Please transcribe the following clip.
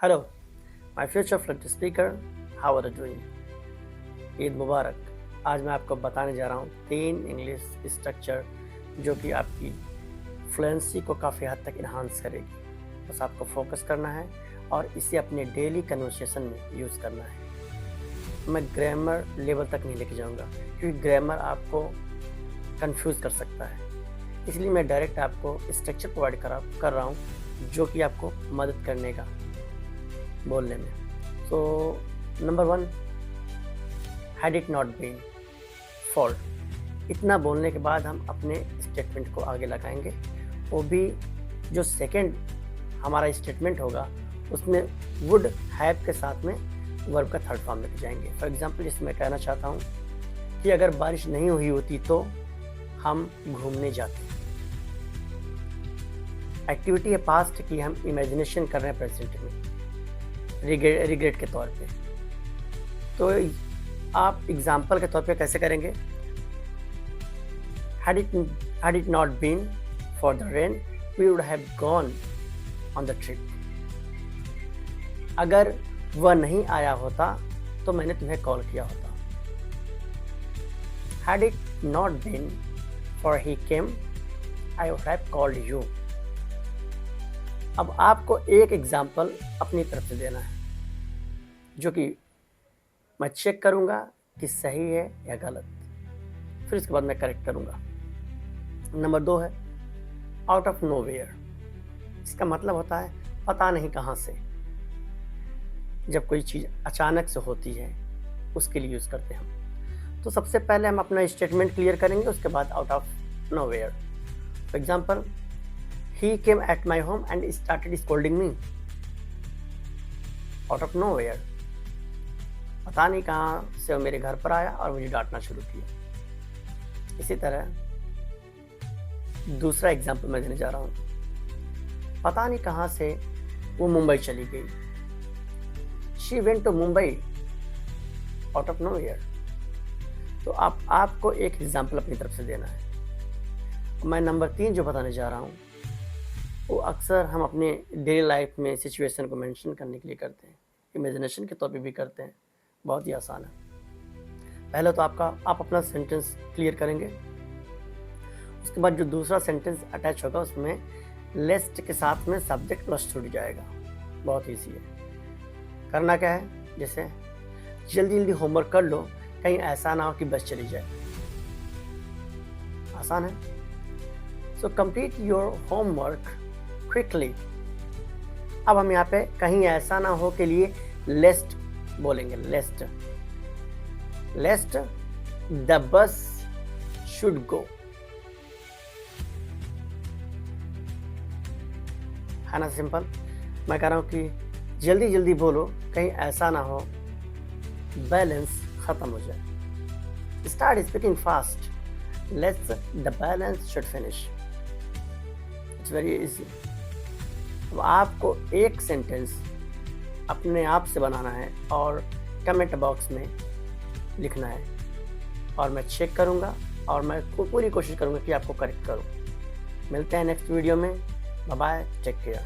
Hello, my future fluent speaker, how are you doing? Eid मुबारक। आज मैं आपको बताने जा रहा हूँ 3 इंग्लिश स्ट्रक्चर जो कि आपकी फ्लुएंसी को काफ़ी हद तक इन्हांस करेगी। बस आपको फोकस करना है और इसे अपने डेली कन्वर्सेशन में यूज़ करना है। मैं ग्रामर लेवल तक नहीं लेके जाऊँगा क्योंकि ग्रामर आपको कंफ्यूज कर सकता है। इसलिए मैं डायरेक्ट आपको स्ट्रक्चर प्रोवाइड कर रहा हूँ जो कि आपको मदद करने का बोलने में। So number 1, had it not been for. इतना बोलने के बाद हम अपने स्टेटमेंट को आगे लगाएंगे। वो भी जो सेकंड हमारा स्टेटमेंट होगा उसमें वुड हैव के साथ में वर्ब का थर्ड फॉर्म लेके जाएंगे। फॉर एग्जांपल जैसे मैं कहना चाहता हूँ कि अगर बारिश नहीं हुई होती तो हम घूमने जाते। एक्टिविटी है पास्ट की हम इमेजिनेशन कर रहे हैं प्रेजेंट में रिग्रेट के तौर पे। तो आप एग्जाम्पल के तौर पे कैसे करेंगे? had it not been for the rain we would have gone on the trip। अगर वह नहीं आया होता तो मैंने तुम्हें कॉल किया होता। had it not been for he came I would have called you। अब आपको एक एग्जाम्पल अपनी तरफ से देना है जो कि मैं चेक करूंगा कि सही है या गलत, फिर इसके बाद मैं करेक्ट करूंगा। नंबर 2 है आउट ऑफ नोवेयर। इसका मतलब होता है पता नहीं कहाँ से। जब कोई चीज़ अचानक से होती है उसके लिए यूज़ करते हैं हम। तो सबसे पहले हम अपना स्टेटमेंट क्लियर करेंगे, उसके बाद out of nowhere. For example he came at my home and started scolding me. Out of nowhere, पता नहीं कहाँ से वो मेरे घर पर आया और मुझे डांटना शुरू किया। इसी तरह दूसरा एग्जाम्पल मैं देने जा रहा हूँ। पता नहीं कहाँ से वो मुंबई चली गई। She went to Mumbai out of nowhere. तो आपको एक एग्जाम्पल अपनी तरफ से देना है। मैं नंबर 3 जो बताने जा रहा हूँ वो अक्सर हम अपने डेली लाइफ में सिचुएशन को मेंशन करने के लिए करते हैं, इमेजिनेशन के तौर पे भी करते हैं। बहुत ही आसान है। पहले तो आप अपना सेंटेंस क्लियर करेंगे, उसके बाद जो दूसरा सेंटेंस अटैच होगा उसमें लेस्ट के साथ में सब्जेक्ट प्लस छूट जाएगा। बहुत ईजी है। करना क्या है, जैसे जल्दी जल्दी होमवर्क कर लो, कहीं ऐसा ना हो कि बस चली जाए। आसान है। So complete your homework quickly. अब हम यहाँ पे कहीं ऐसा ना हो के लिए लेस्ट बोलेंगे। लेस्ट द बस शुड गो। है ना सिंपल। मैं कह रहा हूँ कि जल्दी जल्दी बोलो, कहीं ऐसा ना हो बैलेंस खत्म हो जाए। Start speaking fast, let's the balance should finish. It's very easy. अब आपको एक सेंटेंस अपने आप से बनाना है और कमेंट बॉक्स में लिखना है और मैं चेक करूंगा और मैं पूरी कोशिश करूंगा कि आपको करेक्ट करूं। मिलते हैं नेक्स्ट वीडियो में। Bye bye, take care.